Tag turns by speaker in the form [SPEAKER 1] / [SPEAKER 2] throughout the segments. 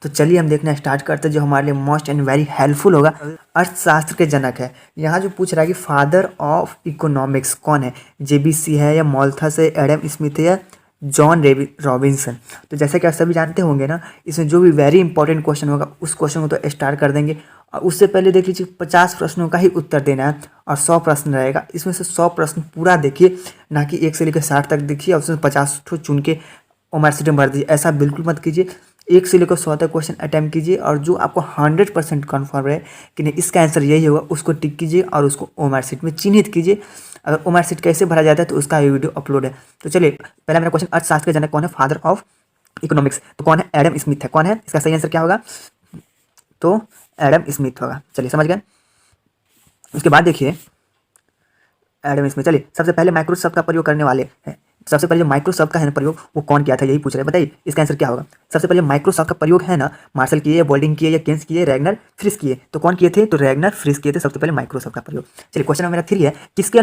[SPEAKER 1] तो चलिए हम देखना स्टार्ट करते हैं जो हमारे लिए मोस्ट एंड वेरी हेल्पफुल होगा। अर्थशास्त्र के जनक है। यहाँ जो पूछ रहा है कि फादर ऑफ इकोनॉमिक्स कौन है, जेबीसी है या मॉल्थस है, एडम स्मिथ है या जॉन रॉबिन्सन। तो जैसा कि आप सभी जानते होंगे ना, इसमें जो भी वेरी इंपॉर्टेंट क्वेश्चन होगा उस क्वेश्चन को तो स्टार्ट कर देंगे। और उससे पहले देख लीजिए 50 प्रश्नों का ही उत्तर देना है और 100 प्रश्न रहेगा। इसमें से 100 प्रश्न पूरा देखिए, ना कि 1 से लेकर 60 तक देखिए और उसमें 50 ठो चुन के उमर सीटें भर दीजिए। ऐसा बिल्कुल मत कीजिए। 1 से लेकर 100 तक क्वेश्चन अटैम्प्ट कीजिए और जो आपको 100% कन्फर्म है कि नहीं इसका आंसर यही होगा, उसको टिक कीजिए और उसको ओमर सीट में चिन्हित कीजिए। अगर ओमर सीट कैसे भरा जाता है तो उसका वीडियो अपलोड है। तो चलिए, पहला मेरा क्वेश्चन, अर्थशास्त्र के जनक कौन है, फादर ऑफ इकोनॉमिक्स, तो कौन है, एडम स्मिथ है। कौन है, इसका सही आंसर क्या होगा, तो एडम स्मिथ होगा। चलिए समझ गए। उसके बाद देखिए एडम स्मिथ। चलिए, सबसे पहले माइक्रोसॉफ्ट का प्रयोग करने वाले हैं। सबसे पहले जो माइक्रोसॉफ्ट का है ना प्रयोग, वो कौन किया था, यही पूछ रहे हैं। बताइए इसका आंसर क्या होगा। सबसे पहले माइक्रोसॉफ्ट का प्रयोग है ना, मार्शल किए, बोल्डिंग किए या केन्स किए, रैगनर फ्रिस किए। तो कौन किए थे, तो रैगनर फ्रिस किए थे सबसे पहले माइक्रोसॉफ्ट का प्रयोग। चलिए, क्वेश्चन नंबर 3 है, किसके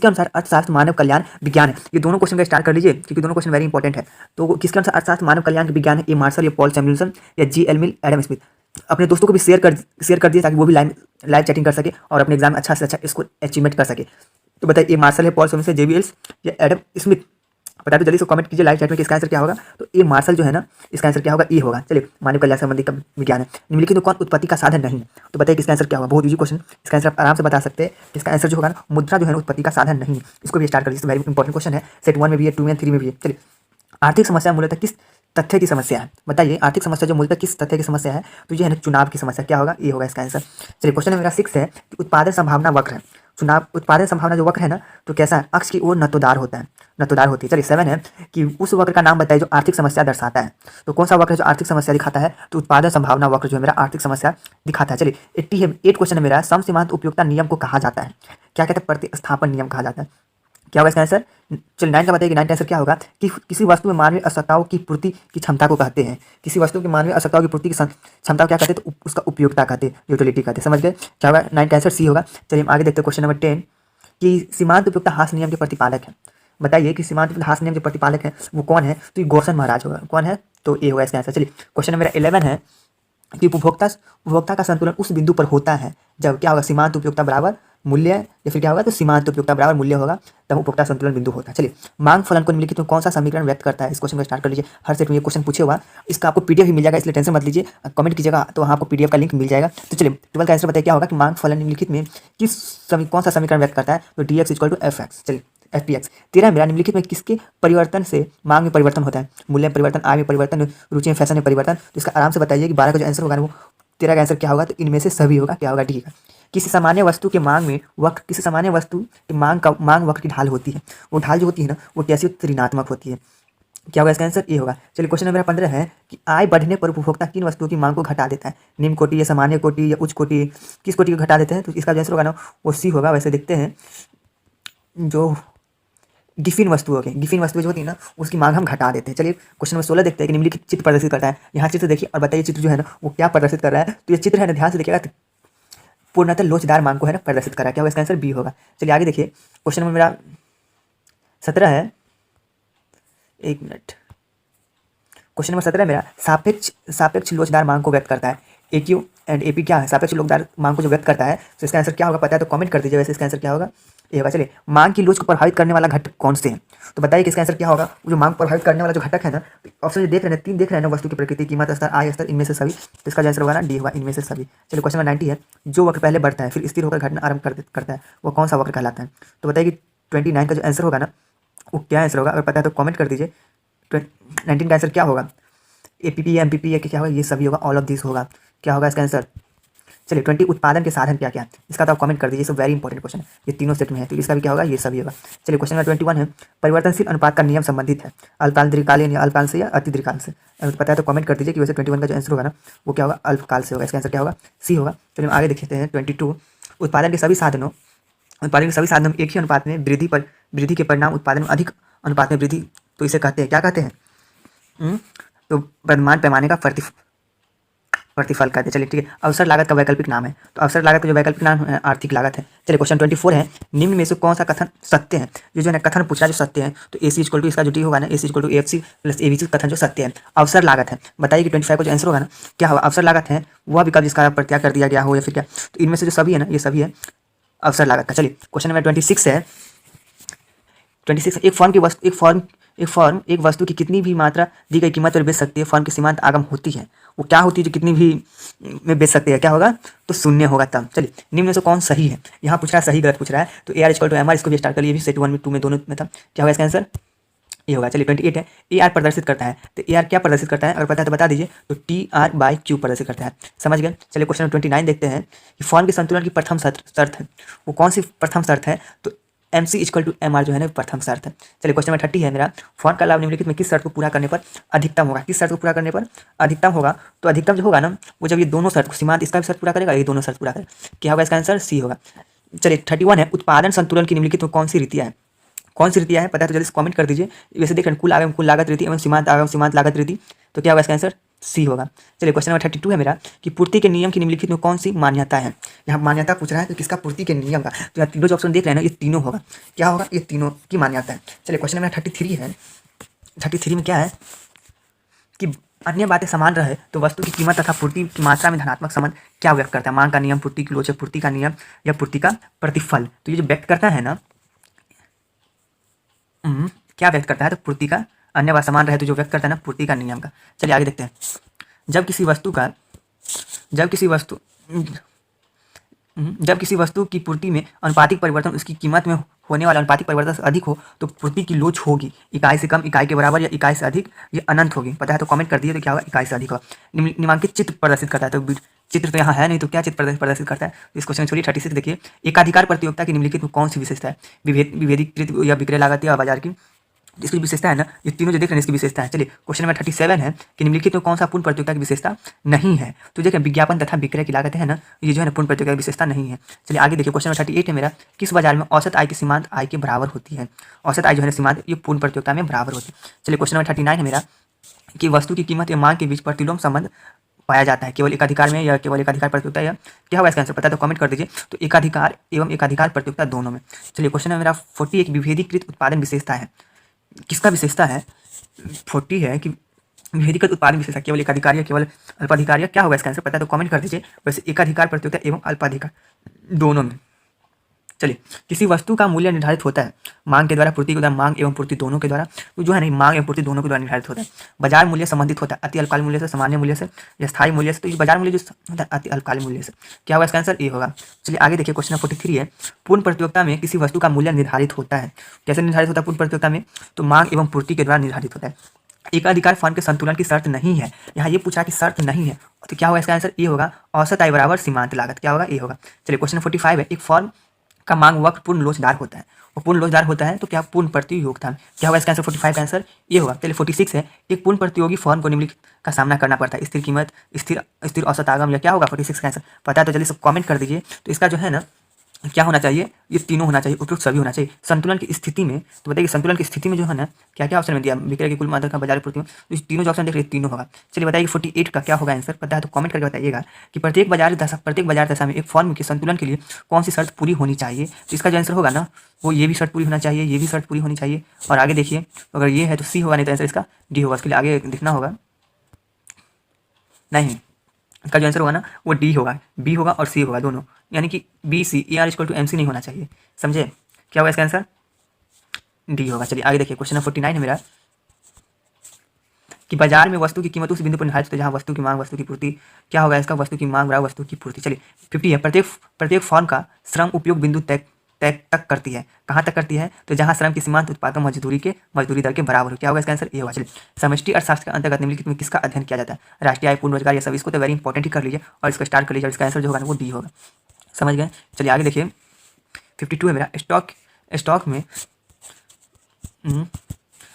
[SPEAKER 1] अनुसार अर्थशास्त्र मानव कल्याण विज्ञान है। ये दोनों क्वेश्चन का स्टार्ट कर लीजिए क्योंकि दोनों क्वेश्चन वेरी इंपॉर्टेंट है। तो किसके अनुसार अर्थशास्त्र मानव कल्याण विज्ञान है, ये मार्शल या पॉल सैमुएल्सन या जी.एल. मिल, एडम स्मिथ। अपने दोस्तों को भी शेयर कर दिए ताकि वो भी लाइव चैटिंग कर सके और अपने एग्जाम में अच्छा से अच्छा इसको अचीवमेंट कर सके। तो बताइए ये मार्शल है, पॉल सैमुएल्सन, जेबीएल्स या एडम स्मिथ। बता दो जल्दी से कमेंट कीजिए लाइव चैट में कि इसका आंसर क्या होगा। तो ये मार्शल जो है ना, इसका आंसर क्या होगा, ई होगा। चलिए, मानव कल्याण संबंधी का विज्ञान है। निम्नलिखित में कौन उत्पत्ति का साधन नहीं है। तो बताइए किसका आंसर क्या होगा। बहुत इजी क्वेश्चन, इसका आंसर आप आराम से बता सकते हैं। इसका आंसर जो होगा ना, मुद्रा जो है ना उत्पत्ति का साधन नहीं है। इसको भी स्टार्ट कर दीजिए, वेरी इंपॉर्टेंट क्वेश्चन है। सेट 1 में भी है, 2 में 3 में भी है। चलिए, आर्थिक समस्या मूलतः किस तथ्य की समस्या है। बताइए आर्थिक समस्या जो मूलतः किस तथ्य की समस्या है, तो ये है ना चुनाव की समस्या। क्या होगा, ये होगा इसका आंसर। चलिए, क्वेश्चन मेरा 6 है कि उत्पादन संभावना वक्र है। चुनाव उत्पादन संभावना जो वक्र है ना, तो कैसा है, अक्ष की ओर नतोदार होता है, नतोदार होती है। चलिए, 7 है कि उस वक्र का नाम बताइए जो आर्थिक समस्या दर्शाता है। तो कौन सा वक्र है जो आर्थिक समस्या दिखाता है, तो उत्पादन संभावना वक्र जो है मेरा आर्थिक समस्या दिखाता है। चलिए, 8 क्वेश्चन है मेरा, समसीमांत उपयोगिता नियम को कहा जाता है। क्या कहते हैं, प्रतिस्थापन नियम कहा जाता है। क्या होगा इसका आंसर। चलिए, 9 का बताइए कि 9 का आंसर क्या होगा कि किसी वस्तु में मानवीय आवश्यकताओं की पूर्ति की क्षमता को कहते हैं। किसी वस्तु की मानवीय आवश्यकताओं की पूर्ति की क्षमता को क्या कहते हैं, तो उसका उपयोगिता कहते हैं, यूटिलिटी कहते हैं। समझ गए, क्या होगा, 9 का आंसर सी होगा। चलिए हम आगे देखते हैं क्वेश्चन नंबर 10 कि सीमांत उपयोगिता हास नियम के प्रतिपादक है। बताइए कि सीमांत उपयोगिता हास नियम के प्रतिपादक है वो कौन है, तो ये गोर्सन महाराज होगा। कौन है, तो ये होगा इसका आंसर। चलिए, क्वेश्चन नंबर 11 है कि उपभोक्ता का संतुलन उस बिंदु पर होता है जब क्या होगा, सीमांत उपयोगिता बराबर मूल्य, या फिर क्या होगा, तो सीमांत उपयोगिता बराबर मूल्य होगा, तब उपभोक्ता संतुलन बिंदु होता है। चलिए, मांग फलन को निम्नलिखित में कौन सा समीकरण व्यक्त करता है। इस क्वेश्चन को स्टार्ट कर लीजिए। हर सेट में ये क्वेश्चन पूछे हुआ, इसका आपको पीडीएफ भी मिल जाएगा, इसलिए टेंशन मत लीजिए। कमेंट कीजिएगा तो वहाँ आपको पीडीएफ का लिंक मिल जाएगा। तो चलिए, 12 का आंसर बताइए क्या होगा कि मांग फलन निम्नलिखित में कौन सा समीकरण व्यक्त करता है, तो D X equal to F X. चलिए, एफ पी एक्स। 13 मेरा, निम्नलिखित में किसके परिवर्तन से मांग में परिवर्तन होता है। मूल्य में परिवर्तन, आय में परिवर्तन, रुचि में फैशन में परिवर्तन। तो इसका आराम से बताइए कि 12 का जो आंसर होगा वो 13 का आंसर क्या होगा, तो इनमें से सभी होगा। क्या होगा, डी का। किसी सामान्य वस्तु के मांग में वक्र, किसी सामान्य वस्तु की मांग वक्र की ढाल होती है। वो ढाल जो होती है ना, वो कैसी ऋणात्मक होती है। क्या होगा इसका आंसर, ये होगा। चलिए, क्वेश्चन नंबर 15 है कि आय बढ़ने पर उपभोक्ता किन वस्तुओं की मांग को घटा देता है। निम्न कोटि या सामान्य कोटि या उच्च कोटि, किस कोटि को घटा देते हैं, तो इसका जो आंसर होगा ना, वो सी होगा। वैसे देखते हैं जो गिफिन वस्तु होगी, गिफिन वस्तु जो होती है ना, उसकी मांग हम घटा देते हैं। चलिए, क्वेश्चन नंबर 16 देखते हैं कि निम्नलिखित चित्र प्रदर्शित करता है। यहाँ चित्र देखिए और बताइए चित्र जो है ना, वो क्या प्रदर्शित कर रहा है। तो ये चित्र है ना, ध्यान से देखिएगा, पूर्णतः लोचदार मांग को है ना प्रदर्शित कर रहा है। क्या होगा इसका आंसर, बी होगा। चलिए आगे देखिए, क्वेश्चन नंबर मेरा 17 है, 1 मिनट। क्वेश्चन नंबर 17 मेरा सापेक्ष लोचदार मांग को व्यक्त करता है। AQ एंड AP क्या है, सापेक्ष लोचदार मांग को जो व्यक्त करता है, तो इसका आंसर क्या होगा पता है तो कमेंट कर दीजिए। वैसे इसका आंसर क्या होगा, ये होगा। चलिए, मांग की लोच को प्रभावित करने वाला घटक कौन से हैं, तो बताइए कि इसका आंसर क्या होगा। जो मांग प्रभावित करने वाला जो घटक है ना, ऑप्शन देख रहे हैं, 3 देख रहे हैं ना, वस्तु की प्रकृति, कीमत स्तर, आय स्तर, इनमें से सभी। तो इसका आंसर होगा ना, डी होगा, इनमें से सभी। चलिए, क्वेश्चन नंबर 90 है, जो वक्र पहले बढ़ता है फिर स्थिर होकर घटना आरंभ करता है, वो कौन सा वक्र कहलाता है। तो बताइए कि 29 का जो आंसर होगा ना, वो क्या आंसर होगा, अगर पता है तो कमेंट कर दीजिए। 19 का आंसर क्या होगा, APP या MPP या क्या होगा, ये सभी होगा, ऑल ऑफ दिस होगा। क्या होगा इसका आंसर। चलिए, 20 उत्पादन के साधन क्या क्या, इसका तो आप कमेंट कर दीजिए। सब वेरी इंपॉर्टेंट क्वेश्चन है, ये तीनों सेट में है, तो इसका भी क्या होगा, ये सभी होगा। चलिए, क्वेश्चन नंबर 21 है, परिवर्तनशील अनुपात का नियम संबंधित है अल्पकाल दीर्घकालीन या अल्पकाल से या अति दीर्घकाल से। अगर पता है तो कमेंट कर दीजिए कि वैसे 21 का जो आंसर होगा ना, वो क्या होगा, अल्पकाल से होगा। इसका आंसर क्या होगा, सी होगा। चलिए हम आगे देखते हैं 22, उत्पादन के सभी साधनों में एक ही अनुपात में वृद्धि के परिणाम उत्पादन में अधिक अनुपात में वृद्धि, तो इसे कहते हैं, क्या कहते हैं, तो वर्तमान पैमाने का प्रतिफल कहते हैं। चलिए ठीक है, अवसर लागत का वैकल्पिक नाम है। तो अवसर लागत का जो वैकल्पिक नाम है आर्थिक लागत है। चलिए क्वेश्चन 24 है, निम्न में से कौन सा कथन सत्य है। जो है कथन पूछा जो सत्य है, तो AC इक्वल टू इसका जो डी होगा ना, AC equal to AFC plus ABC कथन जो सत्य है। अवसर लागत है, बताइए कि 25 का जो आंसर होगा ना क्या होगा। अवसर लागत है वह विकल्प जिसका प्रत्याग कर दिया गया हो या फिर क्या, तो इनमें से जो सभी है ना ये सभी है अवसर लागत का। चलिए क्वेश्चन नंबर 26 है। 26 एक फर्म एक वस्तु की कितनी भी मात्रा दी गई कीमत पर बेच सकती है। फर्म की सीमांत आगम होती है, वो क्या होती है जो कितनी भी में बेच सकती है, क्या होगा तो शून्य होगा तब। चलिए निम्न में से कौन सही है, यहाँ पूछ रहा है सही गलत पूछ रहा है। तो AR इक्वल टू MR इसको भी स्टार्ट कर लिए, सेट 1 में 2 में दोनों में था, क्या होगा इसका आंसर ये होगा। चलिए 28 है, AR प्रदर्शित करता है। तो AR क्या प्रदर्शित करता है, अगर पता है तो बता दीजिए। तो TR/Q प्रदर्शित करता है, समझ गए। चलिए क्वेश्चन 29 देखते हैं कि फर्म के संतुलन की प्रथम शर्त है, वो कौन सी प्रथम शर्त है। तो MC इक्वल टू MR जो है ना प्रथम शर्त है। चलिए क्वेश्चन नंबर 30 है मेरा, फर्म का लाभ निम्नलिखित में किस शर्त को पूरा करने पर अधिकतम होगा। किस शर्त को पूरा करने पर अधिकतम होगा, तो अधिकतम जो होगा ना वो जब ये दोनों शर्त सीमांत इसका भी शर्त पूरा करेगा, ये दोनों शर्त पूरा करेगा, क्या होगा इसका आंसर C होगा। चलिए 31 है, उत्पादन संतुलन की निम्नलिखित में कौन सी रीतियाँ है। कौन सी रीतियाँ है पता है तो जल्दी से कमेंट कर दीजिए। वैसे देख रहे हैं कुल आगम कुल लागत रीति एवं सीमांत आगम सीमांत लागत रीति, तो क्या होगा इसका आंसर C होगा। चलिए क्वेश्चन नंबर 32 है मेरा कि पूर्ति के नियम की निम्नलिखित में कौन सी मान्यता है। यहाँ मान्यता पूछ रहा है तो किसका, पूर्ति के नियम का। तो यहाँ तीनों जो ऑप्शन देख रहे हैं ना ये तीनों होगा, क्या होगा ये तीनों की मान्यता है। चलिए क्वेश्चन नंबर 33 है। 33 में क्या है कि अन्य बातें समान रहे तो वस्तु की कीमत तथा पूर्ति की मात्रा में धनात्मक संबंध क्या व्यक्त करता है। मांग का नियम, पूर्ति की लोच, पूर्ति का नियम या पूर्ति का प्रतिफल। तो ये जो व्यक्त करता है ना क्या व्यक्त करता है, तो पूर्ति का, अन्य बात समान रहे तो जो व्यक्त करता है ना पूर्ति का नियम का। चलिए आगे देखते हैं। जब किसी वस्तु की पूर्ति में अनुपातिक परिवर्तन उसकी कीमत में होने वाला अनुपातिक परिवर्तन से अधिक हो तो पूर्ति की लोच होगी इकाई से कम, इकाई के बराबर या इकाई से अधिक, ये अनंत होगी। पता है तो कमेंट कर दिए, तो क्या होगा इकाई से अधिक होगा। निम्नलिखित चित्र प्रदर्शित करता है, तो चित्र तो यहाँ है नहीं तो क्या चित्र प्रदर्शित करता है। तो इस क्वेश्चन छोड़िए 36 देखिए, एकाधिकार प्रतियोगिता की निम्नलिखित में कौन सी विशेषता है। विभेदीकृत या विक्रय लागत या बाजार की इसकी विशेषता है ना, ये तीनों जो देख रहे हैं इसकी विशेषता है। चलिए क्वेश्चन नंबर 37 है कि निम्नलिखित में कौन सा पूर्ण प्रतियोगिता की विशेषता नहीं है। तो देखिए विज्ञापन तथा विक्रय की लागत है ना, ये जो है ना पूर्ण प्रतियोगिता की विशेषता नहीं है। चलिए आगे देखिए क्वेश्चन नंबर 38 है मेरा, किस बाजार में औसत आय की सीमांत आय के बराबर होती है। औसत आय जो है ना सीमांत ये पूर्ण प्रतियोगिता में बराबर होती है। चलिए क्वेश्चन नंबर 39 है मेरा कि वस्तु की कीमत या मांग के बीच प्रतिलोम संबंध पाया जाता है केवल एकाधिकार में या केवल एकाधिकार प्रतियोगिता, या क्या होगा इसका आंसर पता है तो कमेंट कर दीजिए। तो एकाधिकार एवं एकाधिकार प्रतियोगिता दोनों में। चलिए क्वेश्चन है मेरा 40 एक विभेदीकृत उत्पादन विशेषता है, किसका विशेषता है। 40 है कि विभेदीकृत उत्पादन विशेषता केवल एकाधिकार या केवल अल्पाधिकार, या क्या होगा इसका आंसर पता है तो कमेंट कर दीजिए। वैसे एकाधिकार प्रतियोगिता एवं अल्पाधिकार दोनों में। चलिए किसी वस्तु का मूल्य निर्धारित होता है मांग के द्वारा, पूर्ति के द्वारा, मांग एवं पूर्ति दोनों के द्वारा। तो जो है नहीं मांग एवं पूर्ति दोनों के द्वारा निर्धारित होता है। बाजार मूल्य संबंधित होता है अति अल्पकालिक मूल्य से, सामान्य मूल्य से या स्थायी मूल्य से। तो ये बाजार मूल्य जो होता है अति अल्पकालिक मूल्य से, क्या होगा इसका आंसर ए होगा। चलिए आगे देखिए क्वेश्चन 43 है, पूर्ण प्रतियोगिता में किसी वस्तु का मूल्य निर्धारित होता है। कैसे निर्धारित होता है पूर्ण प्रतियोगिता में, तो मांग एवं पूर्ति के द्वारा निर्धारित होता है। एकाधिकार फर्म के संतुलन की शर्त नहीं है, यहाँ ये पूछा कि शर्त नहीं है, तो क्या होगा इसका आंसर ए होगा। औसत आय बराबर सीमांत लागत, क्या होगा ए होगा। चलिए क्वेश्चन 45 है, एक फर्म का मांग वक्र पूर्ण लोचदार होता है, वो पूर्ण लोचदार होता है तो क्या पूर्ण प्रतियोगिता, क्या होगा इसका आंसर 45 का आंसर ये होगा। चलिए 46 है, एक पूर्ण प्रतियोगी फर्म को निम्नलिखित का सामना करना पड़ता है, स्थिर कीमत, स्थिर औसत आगम, या क्या होगा 46 का आंसर पता है तो जल्दी सब कमेंट कर दीजिए। तो इसका जो है ना क्या होना चाहिए, ये तीनों होना चाहिए, उपयुक्त सभी होना चाहिए। संतुलन की स्थिति में, तो बताइए संतुलन की स्थिति में जो है ना क्या क्या ऑप्शन में दिया, विक्रय की कुल मात्रा का बाजार पूर्ति में, तो इस तीनों जो ऑप्शन देख रहे तीनों होगा। चलिए बताइए 48 का क्या होगा आंसर पता है तो कमेंट करके बताइएगा कि प्रत्येक बाजार दशा में एक फर्म के संतुलन के लिए कौन सी शर्त पूरी होनी चाहिए। तो इसका जो आंसर होगा ना वो ये भी शर्त पूरी होना चाहिए, ये भी शर्त पूरी होनी चाहिए। और आगे देखिए अगर ये है तो सी होगा, नहीं तो आंसर इसका डी होगा। इसके लिए आगे दिखना होगा, नहीं इसका जो आंसर होगा ना वो डी होगा, बी होगा और सी होगा दोनों, यानी कि B C AR equal to MC नहीं होना चाहिए, समझे। क्या होगा इसका आंसर डी होगा। चलिए आगे देखिए क्वेश्चन 49 है मेरा कि बाजार में वस्तु की कीमत उस बिंदु पर निर्धारित होती है जहाँ वस्तु की मांग वस्तु की पूर्ति, क्या होगा इसका वस्तु की मांग बराबर वस्तु की पूर्ति। चलिए 50 है, प्रत्येक फर्म का श्रम उपयोग बिंदु तय तक करती है, कहाँ तक करती है, तो जहाँ श्रम की सीमांत उत्पादन मजदूरी दर के बराबर हो, क्या होगा इसका आंसर ए होगा। चलिए समष्टि अर्थशास्त्र के अंतर्गत निम्नलिखित में किसका अध्ययन किया जाता है, राष्ट्रीय आय, पूर्ण रोजगार, या सब। इसको तो वेरी इंपॉर्टेंट ही कर लीजिए और इसको स्टार्ट कर लीजिए, इसका आंसर जो होगा ना वो डी होगा, समझ गए। चलिए आगे देखिए 52 है मेरा, स्टॉक में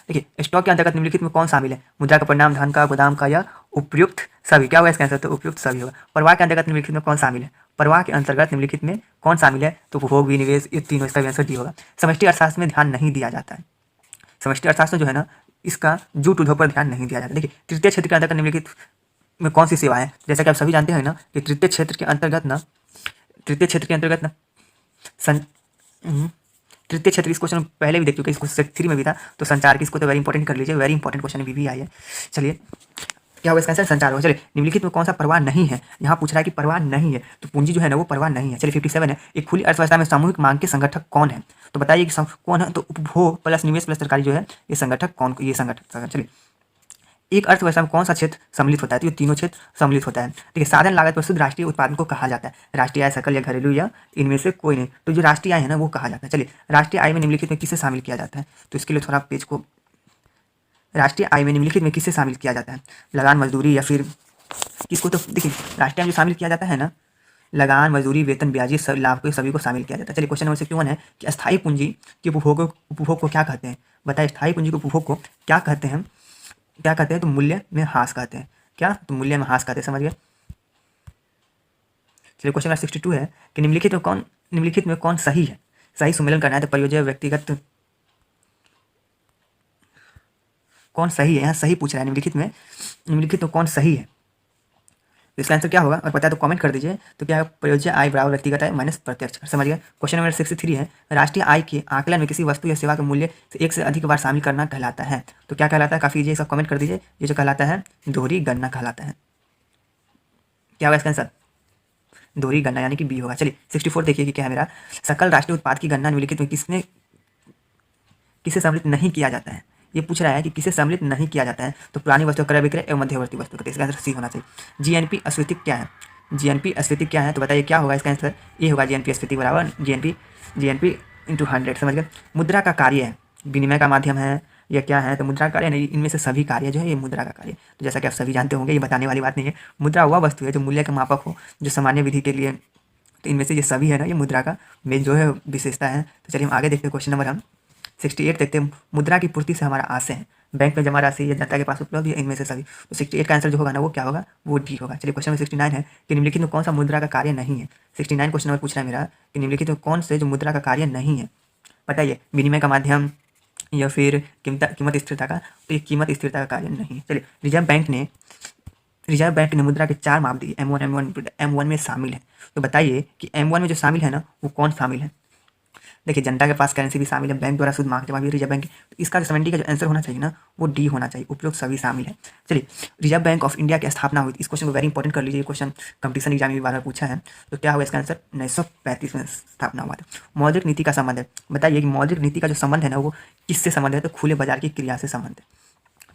[SPEAKER 1] देखिए स्टॉक के अंतर्गत निम्नलिखित में कौन शामिल है, मुद्रा का परिणाम, धन का, गोदाम का, या उपयुक्त सभी, क्या होगा इसका आंसर तो उपयुक्त सभी होगा। प्रवाह के अंतर्गत निम्नलिखित में कौन शामिल है, प्रवाह के अंतर्गत निम्नलिखित में कौन शामिल है, तो उपभोग, विनिवेश, ये तीनों, इसका आंसर डी होगा। समष्टि अर्थशास्त्र में ध्यान नहीं दिया जाता है, समष्टि अर्थशास्त्र जो है ना इसका जूट उद्योग पर ध्यान नहीं दिया जाता। देखिए तृतीय क्षेत्र के अंतर्गत निम्नलिखित में कौन सी सेवाएं हैं? जैसा कि आप सभी जानते हैं ना कि तृतीय क्षेत्र के अंतर्गत ना सं तृतीय क्षेत्र, इस क्वेश्चन पहले भी देख चुके हैं, इसको सेट 3 में भी था, तो संचार की इसको तो वेरी इंपॉर्टेंट कर लीजिए, वेरी इंपॉर्टेंट क्वेश्चन भी आई है। चलिए क्या होगा इसका आंसर? संचार होगा। चलिए निम्नलिखित में कौन सा परवाह नहीं है? यहाँ पूछ रहा है कि परवाह नहीं है, तो पूंजी जो है ना वो परवाह नहीं है। चलिए 57 है, एक खुली अर्थव्यवस्था में सामूहिक मांग के संगठक कौन है? तो बताइए कि कौन है? तो उपभोग प्लस निवेश प्लस सरकारी जो है ये संगठक कौन? ये संगठक। चलिए एक अर्थव्यवस्था में कौन सा क्षेत्र सम्मिलित होता है? तो ये तीनों क्षेत्र सम्मिलित होता है। ठीक है, साधन लागत प्रस्तुत राष्ट्रीय उत्पादन को कहा जाता है। राष्ट्रीय आय, सकल या घरेलू या इनमें से कोई नहीं, तो जो राष्ट्रीय आय है ना वो कहा जाता है। चलिए राष्ट्रीय आय में निम्नलिखित में किसे शामिल किया जाता है? तो इसके लिए थोड़ा पेज को, राष्ट्रीय आय में निम्नलिखित में किसे शामिल किया जाता है? लगान, मजदूरी या फिर किसको? तो देखिए राष्ट्रीय आय में जो शामिल किया जाता है ना, लगान, मजदूरी, वेतन, ब्याज, सब लाभ को सभी को शामिल किया जाता है। चलिए क्वेश्चन नंबर 61 है कि अस्थायी पूंजी के उपभोग को क्या कहते हैं? बताइए स्थायी पूंजी के उपभोग को क्या कहते हैं? क्या कहते हैं? तो मूल्य में ह्रास कहते हैं। क्या? तो मूल्य में ह्रास कहते हैं, समझ गए? चलिए क्वेश्चन नंबर 62 है कि निम्नलिखित में कौन सही है? सही सुमेलन करना है तो परियोजना व्यक्तिगत कौन सही है? यहाँ सही पूछ रहा है, निम्नलिखित में कौन सही है? तो इसका आंसर क्या होगा? और पता है तो कमेंट कर दीजिए। तो क्या है? परियोजना आय बराबर व्यक्तिगत आय माइनस प्रत्यक्ष कर, समझ गए? क्वेश्चन नंबर 63 है राष्ट्रीय आय के आकलन में किसी वस्तु या सेवा के मूल्य से एक से अधिक बार शामिल करना कहलाता है। तो क्या कहलाता है? काफी इजी, इसका कमेंट कर दीजिए। ये जो कहलाता है दोहरी गणना कहलाता है। क्या होगा इसका आंसर? दोहरी गणना यानी कि बी होगा। चलिए 64 देखिए कि क्या है मेरा, सकल राष्ट्रीय उत्पाद की गणना निम्नलिखित में किसे सम्मिलित नहीं किया जाता है? ये पूछ रहा है कि किसे सम्मिलित नहीं किया जाता है? तो पुरानी वस्तु, क्रय विक्रय एवं मध्यवर्ती वस्तु। तो इसका आंसर सी होना चाहिए। जीएनपी अस्फीति क्या है? जीएनपी अस्फीति क्या है? तो बताइए क्या होगा इसका आंसर? ये होगा जीएनपी अस्फीति बराबर जीएनपी इंटू 100, समझ गए? मुद्रा का कार्य है, विनिमय का माध्यम है या क्या है? तो मुद्रा का कार्य नहीं, इनमें से सभी कार्य जो है ये मुद्रा का कार्य। तो जैसा कि आप सभी जानते होंगे, ये बताने वाली बात नहीं है। मुद्रा वह वस्तु है जो मूल्य का मापक हो, जो सामान्य विधि के लिए, तो इनमें से ये सभी है ना ये मुद्रा का मेन जो है विशेषता है। तो चलिए हम आगे देखते हैं क्वेश्चन नंबर हम 68 देखते हैं। मुद्रा की पूर्ति से हमारा आशय है, बैंक में जमा राशि या जनता के पास उपलब्ध है, इनमें से सभी। तो 68 का आंसर जो होगा ना वो क्या होगा? वो डी होगा। चलिए क्वेश्चन नंबर 69 है कि निम्नलिखित में कौन सा मुद्रा का कार्य नहीं है? 69 क्वेश्चन नंबर पूछ रहा है मेरा कि निम्नलिखित में कौन से जो मुद्रा का कार्य नहीं है? बताइए, विनिमय का माध्यम या फिर कीमत स्थिरता का? तो ये कीमत स्थिरता का कार्य नहीं है। चलिए रिजर्व बैंक ने मुद्रा के 4 माप दिए, M1 में शामिल है। तो बताइए कि M1 में जो शामिल है ना वो कौन शामिल है? देखिए जनता के पास करेंसी भी शामिल है, बैंक द्वारा शुद्ध मांग जमा भी रिजर्व बैंक। तो इसका 70 का जो आंसर होना चाहिए ना वो डी होना चाहिए, उपयुक्त सभी शामिल है। चलिए रिजर्व बैंक ऑफ इंडिया की स्थापना हुई थी, इस क्वेश्चन को वेरी इंपॉर्टेंट कर लीजिए, क्वेश्चन कंपटीशन एग्जाम में भी बार बार पूछा है। तो क्या होगा इसका आंसर? 1935 में स्थापना हुआ था। मौद्रिक नीति का संबंध है, बताइए कि मौद्रिक नीति का जो संबंध है ना वो किससे संबंध है? तो खुले बाजार की क्रिया से संबंध है।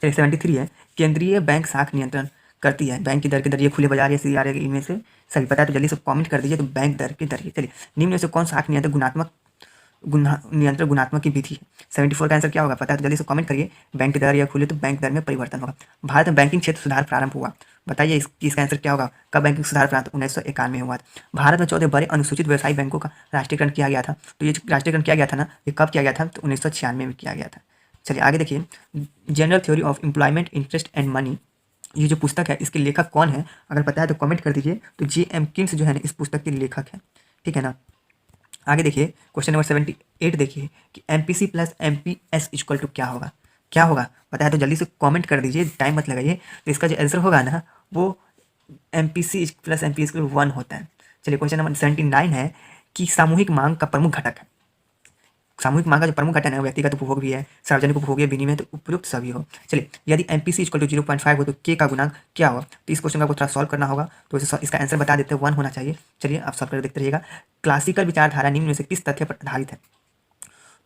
[SPEAKER 1] चलिए 73 है, केंद्रीय बैंक शाख नियंत्रण करती है बैंक की दर के जरिए, खुले बाजार या सीआर इनमें से सभी पता है तो जल्दी से कमेंट कर दीजिए। तो बैंक दर के जरिए। चलिए निम्न में से कौन शाख नियंत्रण गुणात्मक की विधि है? 74 का आंसर क्या होगा? पता है तो जल्दी से कमेंट करिए। बैंक दर या खुले तो बैंक दर में परिवर्तन होगा। भारत में बैंकिंग क्षेत्र सुधार प्रारंभ हुआ, बताइए इसका आंसर क्या होगा? कब बैंकिंग सुधार प्रारंभ? 1991 में हुआ था। भारत में 14 बड़े अनुसूचित व्यवसायी बैंकों का राष्ट्रीयकरण किया गया था। तो ये राष्ट्रीयकरण किया गया था ना, ये कब किया गया था? तो 1996 में किया गया था। चलिए आगे देखिए, general theory of employment, interest and money, ये जो पुस्तक है इसके लेखक कौन है? अगर पता है तो कमेंट कर दीजिए। तो J.M. किन्स जो है ना इस पुस्तक के लेखक है, ठीक है ना। आगे देखिए क्वेश्चन नंबर 78 देखिए कि MPC plus MPS equal to क्या होगा? क्या होगा पता है तो जल्दी से कमेंट कर दीजिए, टाइम मत लगाइए। तो इसका जो आंसर होगा ना वो MPC प्लस MPS इक्वल 1 होता है। चलिए क्वेश्चन नंबर 79 है कि सामूहिक मांग का प्रमुख घटक है। सामूहिक मांग का जो प्रमुख घटक है व्यक्तिगत उपभोग भी है, सार्वजनिक उपभोग है, विनिमय, तो उपयुक्त सभी हो। चलिए यदि MPC इक्वल टू 0.5 हो तो के का गुणांक क्या होगा? तो इस क्वेश्चन का आपको थोड़ा सॉल्व करना होगा, तो इसका आंसर बता देते हैं 1 होना चाहिए। चलिए आप सॉल्व कर देखते रहिएगा। क्लासिकल विचारधारा निम्न में से किस तथ्य पर आधारित है?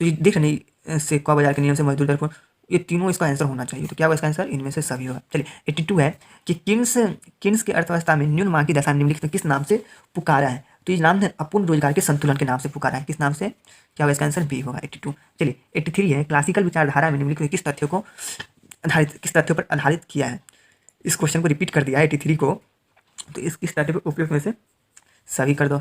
[SPEAKER 1] तो ये देख रहे से क बाजार के नियम से मजदूर दर पर, ये तीनों इसका आंसर होना चाहिए। तो क्या होगा इसका आंसर? इनमें से सभी होगा। चलिए 82 है कि किन्स के अर्थव्यवस्था में न्यून मांग की दशा निम्नलिखित में किस नाम से पुकारा है? तो ये नाम है अपूर्ण रोजगार के संतुलन के नाम से पुकारा है। किस नाम से? क्या होगा इसका आंसर? बी होगा 82। चलिए 83 है, क्लासिकल विचारधारा में निम्नलिखित किस तथ्यों पर आधारित किया है? इस क्वेश्चन को रिपीट कर दिया है 83 को, तो किस तथ्य पर उपयुक्त में से सभी कर दो।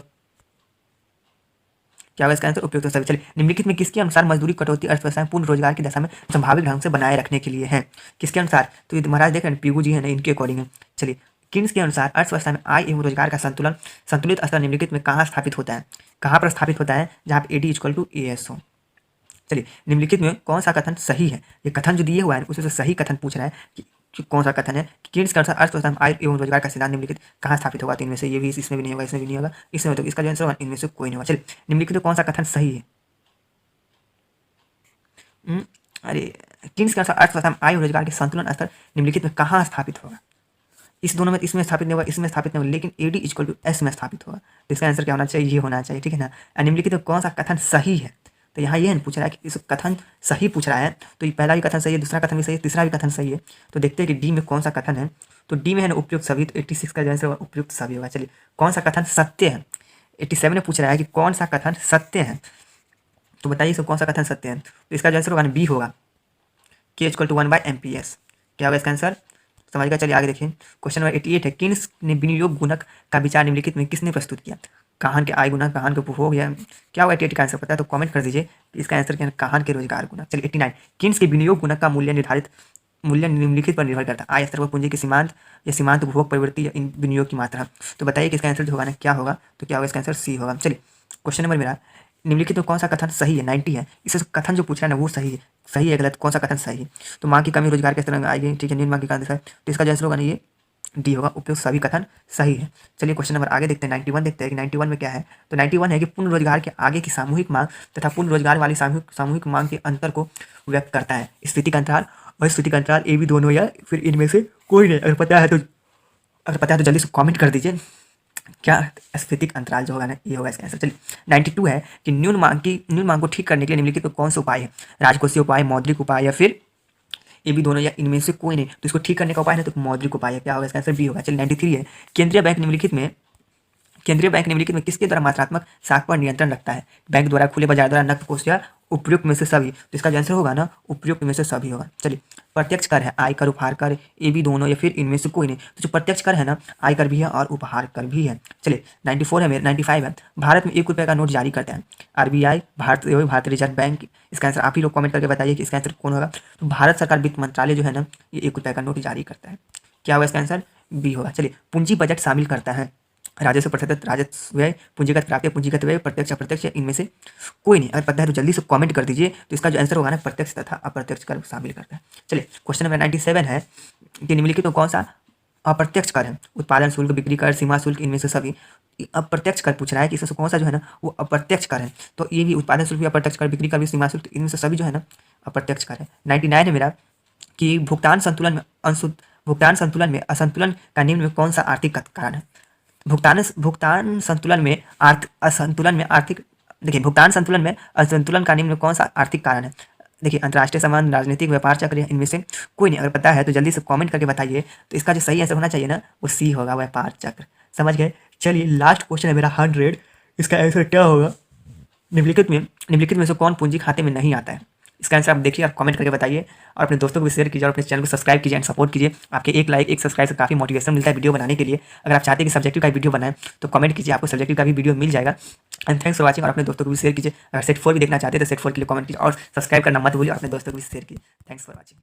[SPEAKER 1] क्या होगा इसका आंसर? उपयुक्त सभी। चलिए निम्नलिखित में किसके अनुसार मजदूरी कटौती अर्थव्यवस्था में पूर्ण रोजगार की दशा में संभावित ढंग से बनाए रखने के लिए है? किसके अनुसार? तो ये महाराज देख रहे हैं पीगू जी है ना, इनके अकॉर्डिंग है। चलिए किन्स के अनुसार अर्थव्यवस्था में आय एवं रोजगार का संतुलित स्तर निम्नलिखित में कहाँ स्थापित होता है? कहाँ पर स्थापित होता है? जहाँ पर AD इक्वल टू AS हो। चलिए निम्नलिखित में कौन सा कथन सही है? ये कथन जो दिए हुआ है उसमें से सही कथन पूछ रहा है कि कि कौन सा कथन है कि कीन्स के अनुसार अर्थव्यवस्था में आय एवं रोजगार का सिद्धांत निम्नलिखित कहाँ स्थापित होगा। तो इनमें से ये भी इसमें भी नहीं होगा, इसमें भी नहीं होगा, इसमें तो इसका जो आंसर होगा इनमें से कोई नहीं होगा। चलिए निम्नलिखित कौन सा कथन सही है। अरे कीन्स के अनुसार अर्थव्यवस्था में आय और रोजगार के संतुलन स्तर निम्नलिखित में कहाँ स्थापित होगा। इस दोनों में इसमें स्थापित नहीं होगा, इसमें स्थापित नहीं होगा, लेकिन AD इक्वल टू S में स्थापित होगा। तो इसका आंसर क्या होना चाहिए, ये होना चाहिए, ठीक है ना। निम्नलिखित में कौन सा कथन सही है। तो यहाँ ये पूछ रहा है कि इस कथन सही पूछ रहा है, तो ये पहला भी कथन सही है, दूसरा कथन भी सही है, तीसरा भी कथन सही है। तो देखते हैं कि डी में कौन सा कथन है। तो डी में है ना उपयुक्त सभी, तो 86 का जो आंसर होगा उपयुक्त सभी होगा। चलिए कौन सा कथन सत्य है। 87 में पूछ रहा है कि कौन सा कथन सत्य है, तो बताइए इसको कौन सा कथन सत्य है। तो इसका जो आंसर होगा बी होगा, K इक्वल टू 1/MPS। क्या होगा इसका आंसर, समझ। चलिए आगे देखिए। क्वेश्चन नंबर 88 है, कीन्स ने विनियोग गुणक का विचार निम्नलिखित में किसने प्रस्तुत किया। काहन के आय गुणक, काहन के उपभोग, या क्या होगा 88 का आंसर पता है तो कमेंट कर दीजिए। इसका आंसर क्या है, काहन के रोजगार गुणक। चलिए 89, कीन्स के विनियोग गुणक का मूल्य निम्नलिखित पर निर्भर करता है। आय स्तर पर पूंजी के सीमांत या सीमांत उपभोग प्रवृत्ति या विनियोग की मात्रा। तो बताइए कि इसका आंसर जो होगा ना क्या होगा, तो क्या होगा इसका आंसर सी होगा। चलिए क्वेश्चन नंबर मेरा, निम्नलिखित में कौन सा कथन सही है। 90 है, इससे कथन जो पूछ रहा है ना वो सही है गलत, कौन सा कथन सही है। तो मांग की कमी रोजगार के स्तर में आएगी, ठीक है, न्यून मांग के कारण है, तो इसका जो आंसर होगा ना ये डी होगा, उपयुक्त सभी कथन सही है। चलिए क्वेश्चन नंबर आगे देखते हैं। 91 देखते हैं कि 91 में क्या है। तो 91 है कि पूर्ण रोजगार के आगे की सामूहिक मांग तथा पूर्ण रोजगार वाली सामूहिक मांग के अंतर को व्यक्त करता है स्फीति का अंतराल और स्फीति का अंतराल, ए भी दोनों या फिर इनमें से कोई नहीं। अगर पता है तो जल्दी से कमेंट कर दीजिए क्या स्फीतिक अंतराल जो होगा ना ये होगा इसका आंसर। चलिए 92 है कि न्यून मांग को ठीक करने के लिए निम्नलिखित में कौन सा उपाय है। राजकोषीय उपाय, मौद्रिक उपाय, या फिर ये भी दोनों या इनमें से कोई नहीं। तो इसको ठीक करने का उपाय है तो मौद्रिक उपाय है। क्या होगा इसका आंसर बी होगा। चलिए 93 है, केंद्रीय बैंक निम्नलिखित में किसके द्वारा मात्रात्मक साख पर नियंत्रण रखता है। बैंक द्वारा, खुले बाजार द्वारा, नकद कोष या उपयुक्त में से सभी। तो इसका जो आंसर होगा ना उपयुक्त में से सभी होगा। चलिए प्रत्यक्ष कर है, आयकर, उपहार कर, ये भी दोनों या फिर इनमें से कोई नहीं। तो जो प्रत्यक्ष कर है ना आयकर भी है और उपहार कर भी है। चलिए 94 है, 95 है, भारत में 1 रुपये का नोट जारी करते हैं RBI, भारतीय रिजर्व बैंक। इसका आंसर आप ही लोग कमेंट करके बताइए कि इसका आंसर कौन होगा। तो भारत सरकार वित्त मंत्रालय जो है ना ये 1 रुपये का नोट जारी करता है। क्या होगा इसका आंसर बी होगा। चलिए पूंजी बजट शामिल करता है राजस्व प्रतिशत, राजस्व व्यय, पूंजीगत प्राप्ति, पूंजीगत व्यय, प्रत्यक्ष अप्रत्यक्ष, इनमें से कोई नहीं। अगर पता है तो जल्दी से कमेंट कर दीजिए। तो इसका जो आंसर होगा ना प्रत्यक्ष तथा अप्रत्यक्ष कर शामिल करता है। चलिए क्वेश्चन नंबर 97 है कि निम्नलिखित में कौन सा अप्रत्यक्ष कर है। उत्पादन शुल्क, बिक्री कर, सीमा शुल्क, इनमें से सभी। अप्रत्यक्ष कर पूछ रहा है कि इसमें कौन सा जो है ना वो अप्रत्यक्ष कर है। तो ये भी उत्पादन शुल्क भी अप्रत्यक्ष कर, बिक्री कर भी, सीमा शुल्क, इनमें से सभी जो है ना अप्रत्यक्ष कर है। 99 है मेरा कि भुगतान संतुलन में असंतुलन का निम्न में कौन सा आर्थिक कारण है। भुगतान संतुलन में असंतुलन का निम्न में कौन सा आर्थिक कारण है। देखिए अंतर्राष्ट्रीय संबंध, राजनीतिक, व्यापार चक्र, इनमें से कोई नहीं। अगर पता है तो जल्दी से कमेंट करके बताइए। तो इसका जो सही आंसर होना चाहिए ना वो सी होगा, व्यापार चक्र। समझ गए। चलिए लास्ट क्वेश्चन है मेरा 100। इसका आंसर क्या होगा। निम्नलिखित में से कौन पूंजी खाते में नहीं आता है। इसका आंसर आप देखिए, आप कमेंट करके बताइए और अपने दोस्तों को भी शेयर कीजिए और अपने चैनल को सब्सक्राइब कीजिए एंड सपोर्ट कीजिए। आपके एक लाइक, एक सब्सक्राइब से काफ़ी मोटिवेशन मिलता है वीडियो बनाने के लिए। अगर आप चाहते हैं कि सब्जेक्टिव का वीडियो बनाएं तो कमेंट कीजिए, आपको सब्जेक्टिव का भी वीडियो मिल जाएगा। And thanks for watching. और अपने दोस्तों को भी शेयर कीजिए। अगर सेट 4 भी देखना चाहते हैं तो सेट 4 के लिए कमेंट कीजिए और सब्सक्राइब करना मत भूलिए और अपने दोस्तों को भी शेयर कीजिए। Thanks for watching.